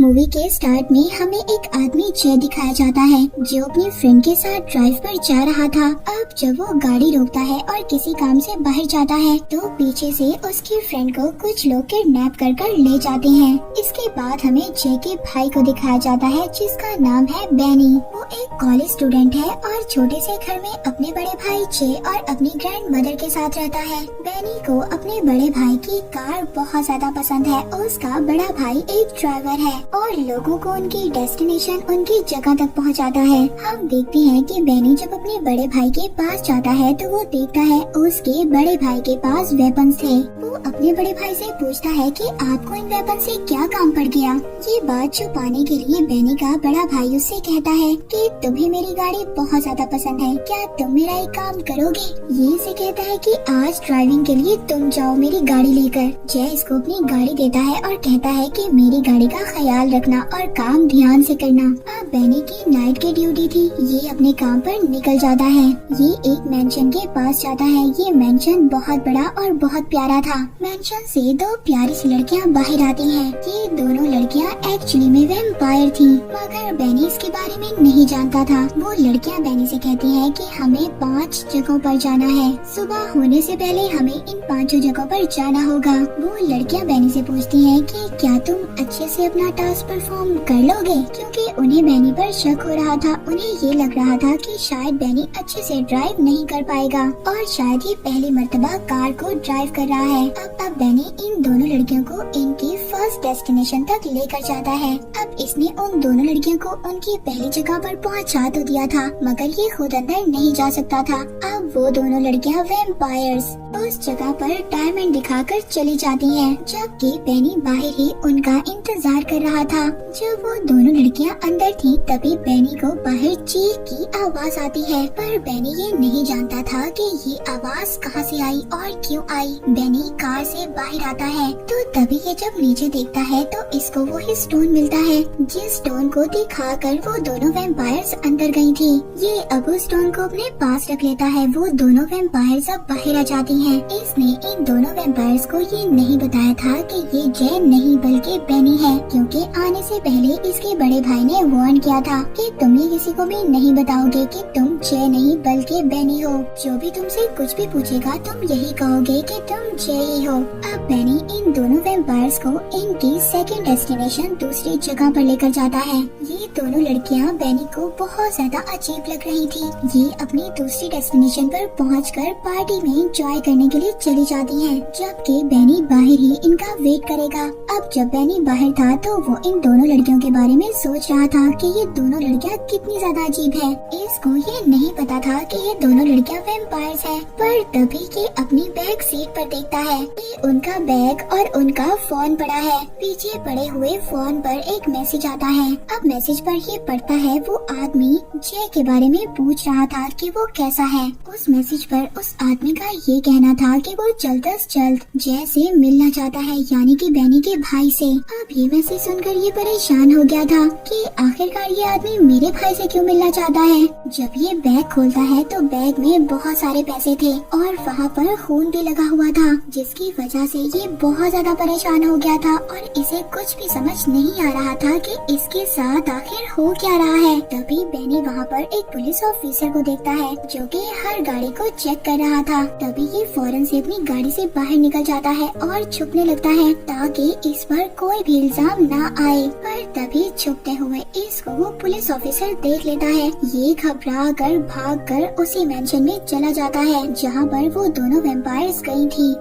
Movie के start में हमें एक आदमी जय दिखाया जाता है जो अपने फ्रेंड के साथ ड्राइव पर जा रहा था। अब जब वो गाड़ी रोकता है और किसी काम से बाहर जाता है तो पीछे से उसके फ्रेंड को कुछ लोग किडनैप कर ले जाते हैं। इसके बाद हमें जय के भाई को दिखाया जाता है जिसका नाम है बेनी। वो एक कॉलेज स्टूडेंट है और छोटे से घर में अपने बड़े भाई जय और अपनी ग्रैंड मदर के साथ रहता है। बेनी को अपने बड़े भाई की कार बहुत ज्यादा पसंद है। उसका बड़ा भाई एक ड्राइवर है और लोगों को उनकी डेस्टिनेशन उनकी जगह तक पहुंचाता है। हम देखते हैं कि बेनी जब अपने बड़े भाई के पास जाता है तो वो देखता है उसके बड़े भाई के पास वेपन्स थे। वो अपने बड़े भाई से पूछता है कि आपको इन वेपन से क्या काम पड़ गया। ये बात छुपाने के लिए बेनी का बड़ा भाई उससे कहता है कि तुम्हें मेरी गाड़ी बहुत ज्यादा पसंद है, क्या तुम मेरा एक काम करोगे। ये इसे कहता है कि आज ड्राइविंग के लिए तुम जाओ मेरी गाड़ी लेकर। जय इसको अपनी गाड़ी देता है और कहता है कि मेरी गाड़ी का ख्याल रखना और काम ध्यान से करना। अब बेनी की नाइट की ड्यूटी थी, ये अपने काम पर निकल जाता है। ये एक मेंशन के पास जाता है। ये मेंशन बहुत बड़ा और बहुत प्यारा था। मेंशन से दो प्यारी सी लड़कियां बाहर आती हैं। ये दोनों लड़कियां एक्चुअली में वैम्पायर थी, मगर बेनी इसके बारे में नहीं जानता था। वो लड़कियां बेनी से कहती हैं कि हमें 5 जगहों पर जाना है, सुबह होने से पहले हमें इन 5 जगहों पर जाना होगा। वो लड़कियां बेनी से पूछती हैं कि क्या तुम अच्छे से अपना टास्क परफॉर्म कर लोगे, क्योंकि उन्हें बेनी पर शक हो रहा था। उन्हें ये लग रहा था कि शायद बेनी अच्छे से ड्राइव नहीं कर पाएगा और शायद ये पहली मर्तबा कार को ड्राइव कर रहा है। अब बेनी इन दोनों लड़कियों को इनकी फर्स्ट डेस्टिनेशन तक लेकर जाता है। अब इसने उन दोनों लड़कियों को उनकी पहली जगह पर पहुंचा तो दिया था, मगर ये खुद अंदर नहीं जा सकता था। अब वो दोनों लड़कियां वैम्पायर्स उस जगह पर डायमंड दिखाकर चली जाती हैं, जबकि बेनी बाहर ही उनका इंतजार कर रहा था। जब वो दोनों लड़कियां अंदर थी तभी बेनी को बाहर चीख की आवाज आती है, पर बेनी ये नहीं जानता था कि ये आवाज कहां से आई और क्यों आई। बेनी कार से बाहर आता है तो तभी ये जब नीचे देखता है तो इसको वो ही स्टोन मिलता है, जिस स्टोन को दिखाकर वो दोनों वैम्पायर्स अंदर गई थी। ये अब उस स्टोन को अपने पास रख लेता है। वो दोनों वैम्पायर्स अब बाहर आ जाती हैं। इसने इन दोनों वैम्पायर्स को ये नहीं बताया था कि ये जय नहीं बल्कि बेनी है, क्योंकि आने से पहले इसके बड़े भाई ने वार्न किया था कि तुम ये किसी को भी नहीं बताओगे कि तुम जय नहीं बल्कि बेनी हो। जो भी तुमसे कुछ भी पूछेगा तुम यही कहोगे कि तुम जय ही हो। अब बेनी इन दोनों वैम्पायर्स को इनकी सेकंड डेस्टिनेशन दूसरी जगह पर लेकर जाता है। ये दोनों लड़कियां बेनी को बहुत ज्यादा अजीब लग रही थी। ये अपनी दूसरी डेस्टिनेशन पर पहुंचकर पार्टी में एंजॉय करने के लिए चली जाती हैं, जबकि बेनी बाहर ही इनका वेट करेगा। अब जब बेनी बाहर था तो वो इन दोनों लड़कियों के बारे में सोच रहा था कि ये दोनों लड़कियां कितनी ज्यादा अजीब है। इसको ये नहीं पता था कि ये दोनों लड़कियां वैम्पायर्स हैं। पर तभी के अपनी बैक सीट पर देखता है कि उनका बैग और उनका फोन पड़ा है। पीछे पड़े हुए फोन पर एक मैसेज आता है। अब मैसेज पर ये पढ़ता है वो आदमी जय के बारे में पूछ रहा था कि वो कैसा है। उस मैसेज पर उस आदमी का ये कहना था कि वो जल्द से जल्द जय से मिलना चाहता है, यानी कि बेनी के भाई से। अब ये मैसेज सुनकर ये परेशान हो गया था कि आखिरकार ये आदमी मेरे भाई से क्यों मिलना चाहता है। जब ये बैग खोलता है तो बैग में बहुत सारे पैसे थे और वहाँ पर खून भी लगा हुआ था, जिसकी वजह से ये बहुत ज्यादा परेशान हो गया था और इसे कुछ भी समझ नहीं आ रहा था कि इसके साथ आखिर हो क्या रहा है। तभी बेनी वहाँ पर एक पुलिस ऑफिसर को देखता है जो कि हर गाड़ी को चेक कर रहा था। तभी ये फौरन से अपनी गाड़ी से बाहर निकल जाता है और छुपने लगता है ताकि इस पर कोई भी इल्जाम ना आए। पर तभी छुपते हुए इसको वो पुलिस ऑफिसर देख लेता है। ये घबरा कर भाग कर उसी मेंशन में चला जाता है जहाँ पर वो दोनों वैम्पायर्स गई थी।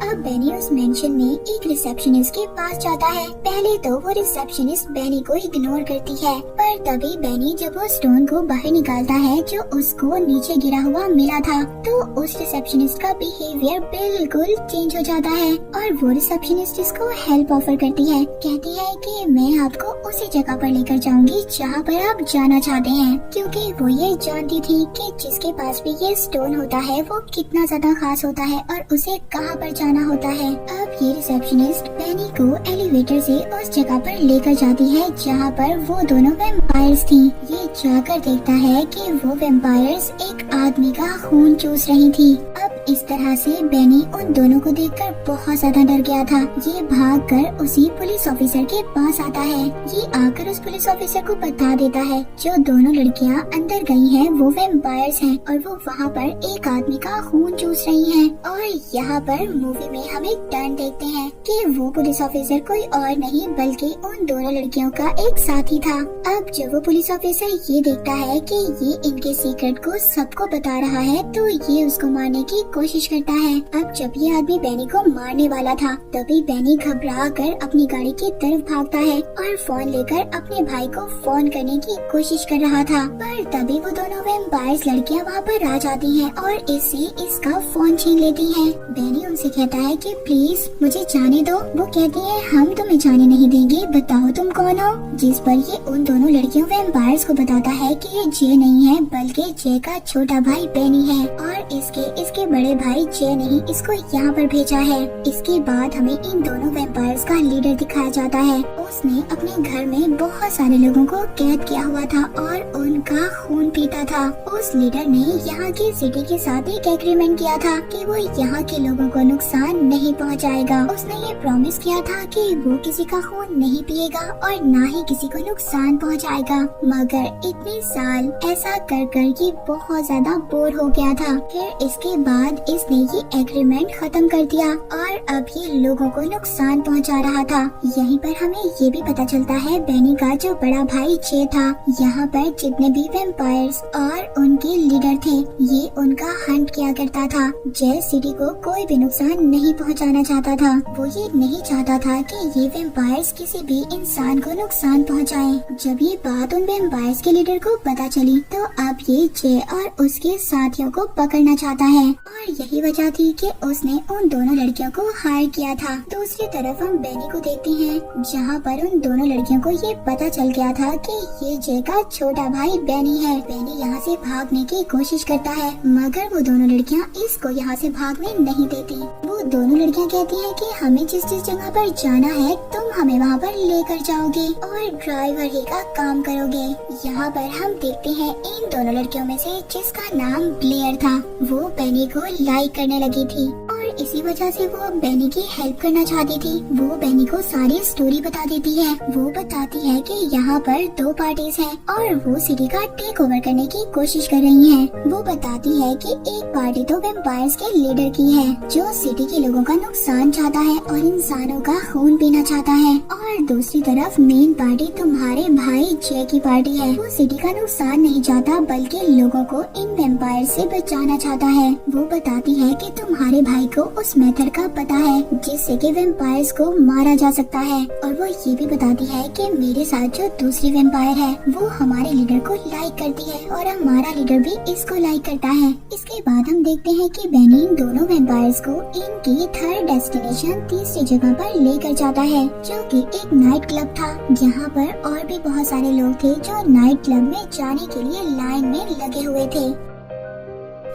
अब बेनी उस मेंशन में एक रिसेप्शनिस्ट के पास जाता है। पहले तो वो रिसेप्शनिस्ट बेनी को इग्नोर करती है, पर तभी बेनी जब वो स्टोन को बाहर निकालता है जो उसको नीचे गिरा हुआ मिला था, तो उस रिसेप्शनिस्ट का बिहेवियर बिल्कुल चेंज हो जाता है और वो रिसेप्शनिस्ट इसको हेल्प ऑफर करती है। कहती है कि मैं आपको उसी जगह पर लेकर जाऊंगी जहाँ पर आप जाना चाहते हैं, क्योंकि वो ये जानती थी कि जिसके पास भी ये स्टोन होता है वो कितना ज्यादा खास होता है और उसे कहाँ पर जाना होता है। अब ये रिसेप्शनिस्ट बेनी को एलिवेटर से उस जगह पर लेकर जाती है जहाँ पर वो दोनों वैम्पायर्स थी। ये जाकर देखता है कि वो वैम्पायर्स एक आदमी का खून चूस रही थी। अब इस तरह से बेनी उन दोनों को देखकर बहुत ज्यादा डर गया था। ये भागकर उसी पुलिस ऑफिसर के पास आता है। ये आकर उस पुलिस ऑफिसर को बता देता है जो दोनों लड़कियां अंदर गई हैं वो वैम्पायर्स हैं और वो वहाँ पर एक आदमी का खून चूस रही हैं। और यहाँ पर मूवी में हम एक टर्न देखते हैं कि वो पुलिस ऑफिसर कोई और नहीं बल्कि उन दोनों लड़कियों का एक साथी था। अब जब वो पुलिस ऑफिसर ये देखता है कि ये इनके सीक्रेट को सबको बता रहा है तो ये उसको मारने की कोशिश करता है। अब जब ये आदमी बेनी को मारने वाला था तभी बेनी घबरा कर अपनी गाड़ी की तरफ भागता है और फोन लेकर अपने भाई को फोन करने की कोशिश कर रहा था। पर तभी वो दोनों वैम्पायर्स लड़कियां वहाँ पर आ जाती हैं और इससे इसका फोन छीन लेती हैं। बेनी उनसे कहता है कि प्लीज मुझे जाने दो। वो कहती है हम तुम्हें जाने नहीं देंगे, बताओ तुम कौन हो। जिस पर ये उन दोनों लड़कियों वैम्पायर्स को बताता है कि ये जे नहीं है बल्कि जे का छोटा भाई बेनी है और इसके बड़े भाई जे ने ही इसको यहाँ पर भेजा है। इसके बाद हमें इन दोनों वैम्पायर्स का लीडर दिखाया जाता है। उसने अपने घर में बहुत सारे लोगों को कैद किया हुआ था और उनका खून पीता था। उस लीडर ने यहाँ की सिटी के साथ एक एग्रीमेंट किया था कि वो यहाँ के लोगों को नुकसान नहीं पहुँचाएगा। उसने ये प्रॉमिस किया था कि वो किसी का खून नहीं पिएगा और न ही किसी को नुकसान पहुँचाएगा। मगर इतने साल ऐसा कर कर ये बहुत ज्यादा बोर हो गया था। फिर इसके बाद इसने ये एग्रीमेंट खत्म कर दिया और अब ये लोगों को नुकसान पहुंचा रहा था। यहीं पर हमें ये भी पता चलता है बेनी का जो बड़ा भाई जे था, यहाँ पर जितने भी वैम्पायर्स और उनके लीडर थे ये उनका हंट किया करता था। जे सिटी को कोई भी नुकसान नहीं पहुंचाना चाहता था। वो ये नहीं चाहता था कि ये वैम्पायर्स किसी भी इंसान को नुकसान पहुंचाएं। जब ये बात उन वैम्पायर्स के लीडर को पता चली तो अब ये जे और उसके साथियों को पकड़ना चाहता है और यही वजह थी कि उसने उन दोनों लड़कियों को हायर किया था। दूसरी तरफ हम बेनी को देखते हैं जहाँ पर उन दोनों लड़कियों को ये पता चल गया था कि ये जे का छोटा भाई बेनी है। बेनी यहाँ से भागने की कोशिश करता है मगर वो दोनों लड़कियाँ इसको यहाँ से भागने नहीं देती। वो दोनों लड़कियाँ कहती हैं कि हमें जिस जिस जगह पर जाना है तुम हमें वहाँ पर लेकर जाओगे और ड्राइवर ही का काम करोगे। यहाँ पर हम देखते हैं इन दोनों लड़कियों में से जिसका नाम ब्लेयर था वो बेनी को लाइक करने लगी थी और इसी वजह से वो बेनी की हेल्प करना चाहती थी। वो बेनी को सारी स्टोरी बता देती है। वो बताती है कि यहाँ पर दो पार्टीज हैं और वो सिटी का टेक ओवर करने की कोशिश कर रही हैं। वो बताती है कि एक पार्टी तो वैम्पायर्स के लीडर की है जो सिटी के लोगों का नुकसान चाहता है और इंसानों का खून पीना चाहता है और दूसरी तरफ मेन पार्टी तुम्हारे भाई जे की पार्टी है। वो सिटी का नुकसान नहीं चाहता बल्कि लोगों को इन वैम्पायर से बचाना चाहता है। वो बताती है कि तुम्हारे भाई को उस मेथड का पता है जिससे कि वैम्पायर्स को मारा जा सकता है और वो ये भी बताती है कि मेरे साथ जो दूसरी वैम्पायर है वो हमारे लीडर को लाइक करती है और हमारा लीडर भी इसको लाइक करता है। इसके बाद हम देखते हैं कि बेनी इन दोनों वैम्पायर्स को इनकी थर्ड डेस्टिनेशन तीसरी जगह पर लेकर जाता है जो कि एक नाइट क्लब था। यहाँ पर और भी बहुत सारे लोग थे जो नाइट क्लब में जाने के लिए लाइन में लगे हुए थे।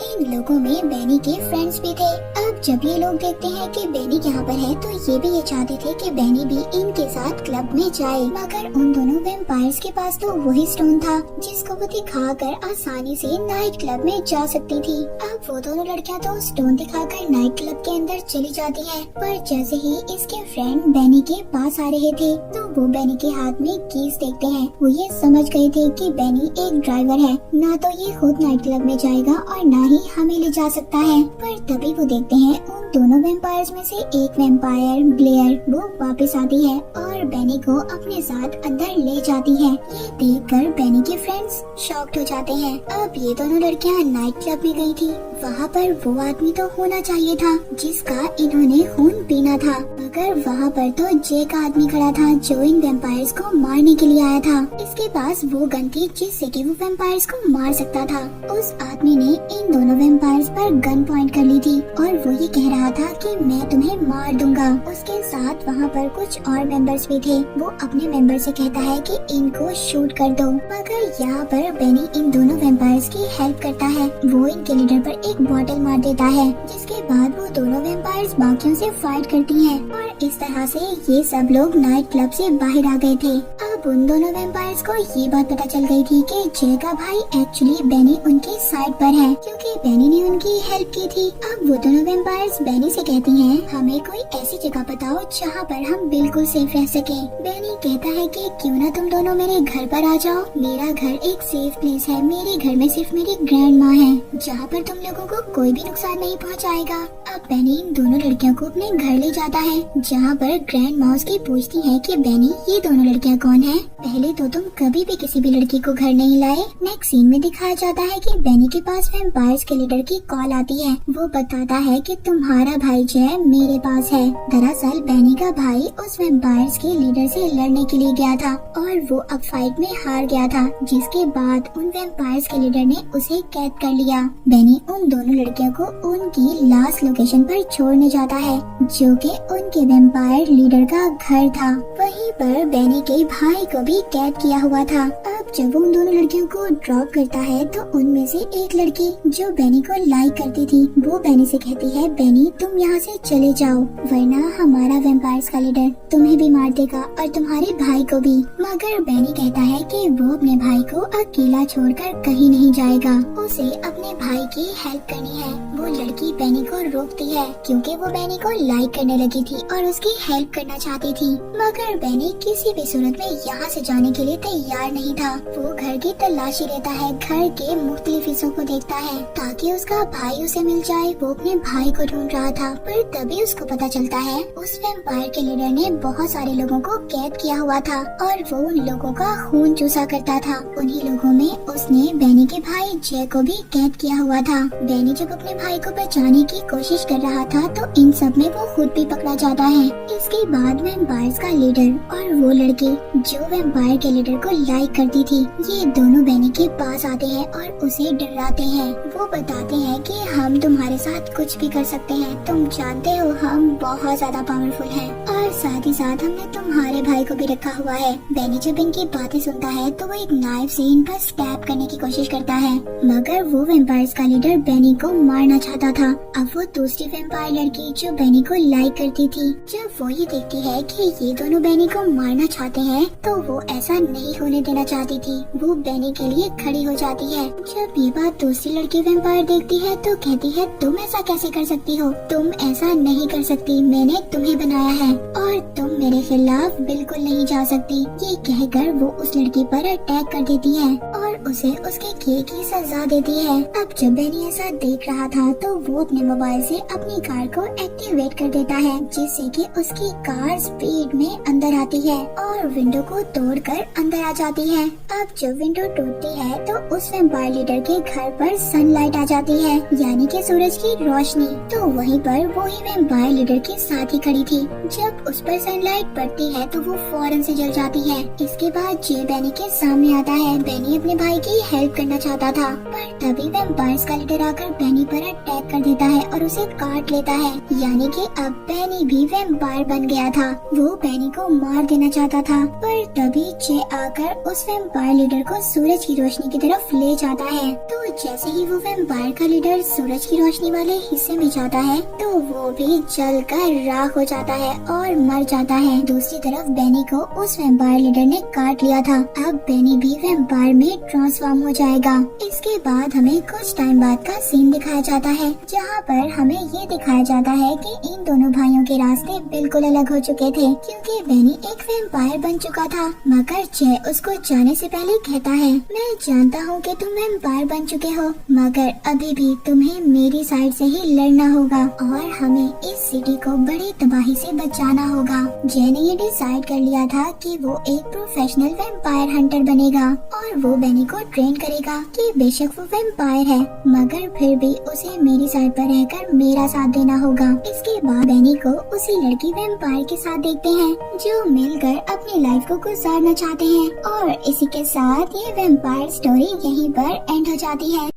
इन लोगों में बेनी के फ्रेंड्स भी थे। अब जब ये लोग देखते हैं कि बेनी यहाँ पर है तो ये भी ये चाहते थे कि बेनी भी इनके साथ क्लब में जाए मगर उन दोनों वैम्पायर्स के पास तो वही स्टोन था जिसको वो दिखाकर आसानी से नाइट क्लब में जा सकती थी। अब वो दोनों लड़कियाँ तो स्टोन दिखाकर नाइट क्लब के अंदर चली जाती है पर जैसे ही इसके फ्रेंड बेनी के पास आ रहे थे तो वो बेनी के हाथ में कीज देखते हैं। वो ये समझ गए थे कि बेनी एक ड्राइवर है, ना तो ये खुद नाइट क्लब में जाएगा और ना ही हमें ले जा सकता है। पर तभी वो देखते हैं उन दोनों वैम्पायर्स में से एक वैम्पायर ब्लेयर वो वापस आती है और बेनी को अपने साथ अंदर ले जाती है। ये देखकर बेनी के फ्रेंड्स शॉक्ड हो जाते हैं। अब ये दोनों लड़कियां नाइट क्लब में गई थी। वहाँ पर वो आदमी तो होना चाहिए था जिसका इन्होंने खून पीना था मगर वहाँ पर तो जे का आदमी खड़ा था जो इन वैम्पायर्स को मारने के लिए आया था। इसके पास वो गन थी जिससे कि वो वैम्पायर्स को मार सकता था। उस आदमी ने इन दोनों वैम्पायर्स पर गन पॉइंट कर ली थी और वो ये कह रहा था कि मैं तुम्हें मार दूंगा। उसके साथ वहाँ पर कुछ और मेंबर्स भी थे। वो अपने मेंबर से कहता है कि इनको शूट कर दो मगर यहाँ पर बेनी इन दोनों वैम्पायर्स की हेल्प करता है। वो इनके लीडर पर एक बॉटल मार देता है जिसके बाद वो दोनों वैम्पायर्स बाकियों से फाइट करती हैं और इस तरह से ये सब लोग नाइट क्लब से बाहर आ गए थे। अब अब उन दोनों वैम्पायर्स को ये बात पता चल गई थी कि जय का भाई एक्चुअली बेनी उनके साइड पर है, क्योंकि बेनी ने उनकी हेल्प की थी। अब वो दोनों वैम्पायर्स बेनी से कहती हैं, हमें कोई ऐसी जगह बताओ जहाँ पर हम बिल्कुल सेफ रह सके। बेनी कहता है कि क्यों ना तुम दोनों मेरे घर पर आ जाओ, मेरा घर एक सेफ प्लेस है, मेरे घर में सिर्फ मेरी ग्रैंड माँ है, जहाँ पर तुम लोगों को कोई भी नुकसान नहीं पहुँचाएगा। अब बेनी इन दोनों लड़कियों को अपने घर ले जाता है, जहाँ पर ग्रैंड माँ उसकी पूछती है कि बेनी ये दोनों लड़कियाँ कौन है? पहले तो तुम कभी भी किसी भी लड़की को घर नहीं लाए। नेक्स्ट सीन में दिखाया जाता है कि बेनी के पास वैम्पायर्स के लीडर की कॉल आती है। वो बताता है कि तुम्हारा भाई जय मेरे पास है। दरअसल बेनी का भाई उस वैम्पायर्स के लीडर से लड़ने के लिए गया था और वो अब फाइट में हार गया था, जिसके बाद उन वैम्पायर्स के लीडर ने उसे कैद कर लिया। बेनी उन दोनों लड़कियों को उनकी लास्ट लोकेशन पर छोड़ने जाता है, जो कि उनके वैम्पायर लीडर का घर था। वहीं पर बेनी के भाई को भी कैद किया हुआ था। अब जब वो उन दोनों लड़कियों को ड्रॉप करता है तो उनमें से एक लड़की जो बेनी को लाइक करती थी, वो बेनी से कहती है, बेनी तुम यहाँ से चले जाओ, वरना हमारा वैम्पायर्स का लीडर तुम्हें भी मार देगा और तुम्हारे भाई को भी। मगर बेनी कहता है कि वो अपने भाई को अकेला छोड़कर कहीं नहीं जाएगा, उसे अपने भाई की हेल्प करनी है। वो लड़की बेनी को रोकती है क्योंकि वो बेनी को लाइक करने लगी थी और उसकी हेल्प करना चाहती थी। मगर बेनी किसी भी सूरत में यहाँ से जाने के लिए तैयार नहीं था। वो घर की तलाशी लेता है, घर के मुख्तलिफ हिस्सों को देखता है ताकि उसका भाई उसे मिल जाए। वो अपने भाई को ढूंढ रहा था, पर तभी उसको पता चलता है उस वैम्पायर के लीडर ने बहुत सारे लोगों को कैद किया हुआ था और वो उन लोगों का खून चूसा करता था। उन्हीं लोगों में उसने बेनी के भाई जय को भी कैद किया हुआ था। बेनी जब अपने भाई को बचाने की कोशिश कर रहा था तो इन सब में वो खुद भी पकड़ा जाता है। इसके बाद वैम्पायर्स का लीडर और वो लड़की जो वैम्पायर के लीडर को लाइक करती थी, ये दोनों बेनी के पास आते हैं और उसे डराते हैं। वो बताते हैं कि हम तुम्हारे साथ कुछ भी कर सकते हैं, तुम जानते हो हम बहुत ज्यादा पावरफुल हैं और साथ ही साथ हमने तुम्हारे भाई को भी रखा हुआ है। बेनी जब इनकी बातें सुनता है तो वो एक नाइफ से इन पर स्टैब करने की कोशिश करता है, मगर वो वैम्पायर्स का लीडर बेनी को मारना चाहता था। अब वो दूसरी वैम्पायर लड़की जो बेनी को लाइक करती थी, जब वो ये देखती है कि ये दोनों बेनी को मारना चाहते हैं तो वो ऐसा नहीं होने देना चाहती थी। वो बेनी के लिए खड़ी हो जाती है। जब ये बात दूसरी लड़की वैम्पायर देखती है तो कहती है, तुम ऐसा कैसे कर सकती हो, तुम ऐसा नहीं कर सकती, मैंने तुम्हें बनाया है और तुम मेरे खिलाफ बिल्कुल नहीं जा सकती। ये कहकर वो उस लड़की पर अटैक कर देती है और उसे उसके किए की सजा देती है। अब जब बेनी ऐसा देख रहा था तो वो अपने मोबाइल से अपनी कार को एक्टिवेट कर देता है, जिससे कि उसकी कार स्पीड में अंदर आती है और विंडो को तोड़कर अंदर आ जाती है। अब जब विंडो टूटती है तो उस वैम्पायर लीडर के घर पर सनलाइट आ जाती है, यानी कि सूरज की रोशनी। तो वहीं पर वो ही वैम्पायर लीडर के साथ ही खड़ी थी। जब उस पर सनलाइट पड़ती है तो वो फौरन से जल जाती है। इसके बाद जे बेनी के सामने आता है। बेनी अपने भाई की हेल्प करना चाहता था, पर तभी वैम्पायर्स का लीडर आकर बेनी पर अटैक कर देता है और उसे काट लेता है, यानी कि अब बेनी भी वैम्पायर बन गया था। वो बेनी को मार देना चाहता था, पर तभी जे आकर उस वैम्पायर लीडर को सूरज की रोशनी की तरफ ले जाता है। तो जैसे ही वो वैम्पायर का लीडर सूरज की रोशनी वाले हिस्से में जाता है तो वो भी जलकर राख हो जाता है और मर जाता है। दूसरी तरफ बेनी को उस वैम्पायर लीडर ने काट लिया था। अब बेनी भी वैम्पायर में ट्रांसफॉर्म हो जाएगा। इसके बाद हमें कुछ टाइम बाद का सीन दिखाया जाता है, जहाँ पर हमें ये दिखाया जाता है कि इन दोनों भाइयों के रास्ते बिल्कुल अलग हो चुके थे, क्योंकि बेनी एक वैम्पायर बन चुका था। मगर जय उसको जाने से पहले कहता है, मैं जानता हूँ कि तुम वैम्पायर बन चुके हो, मगर अभी भी तुम्हें मेरी साइड से ही लड़ना होगा और हमें इस सिटी को बड़ी तबाही से बचाना होगा। जय ने ये डिसाइड कर लिया था कि वो एक प्रोफेशनल वैम्पायर हंटर बनेगा और वो बेनी को ट्रेन करेगा कि बेशक वो वैम्पायर है, मगर फिर भी उसे मेरी साइड पर रहकर मेरा साथ देना होगा। इसके बाद बेनी को उसी लड़की वैम्पायर के साथ देखते हैं जो मिलकर अपनी लाइफ को गुजारना चाहते हैं। और इसी के साथ ये वैम्पायर स्टोरी यहीं पर एंड हो जाती है।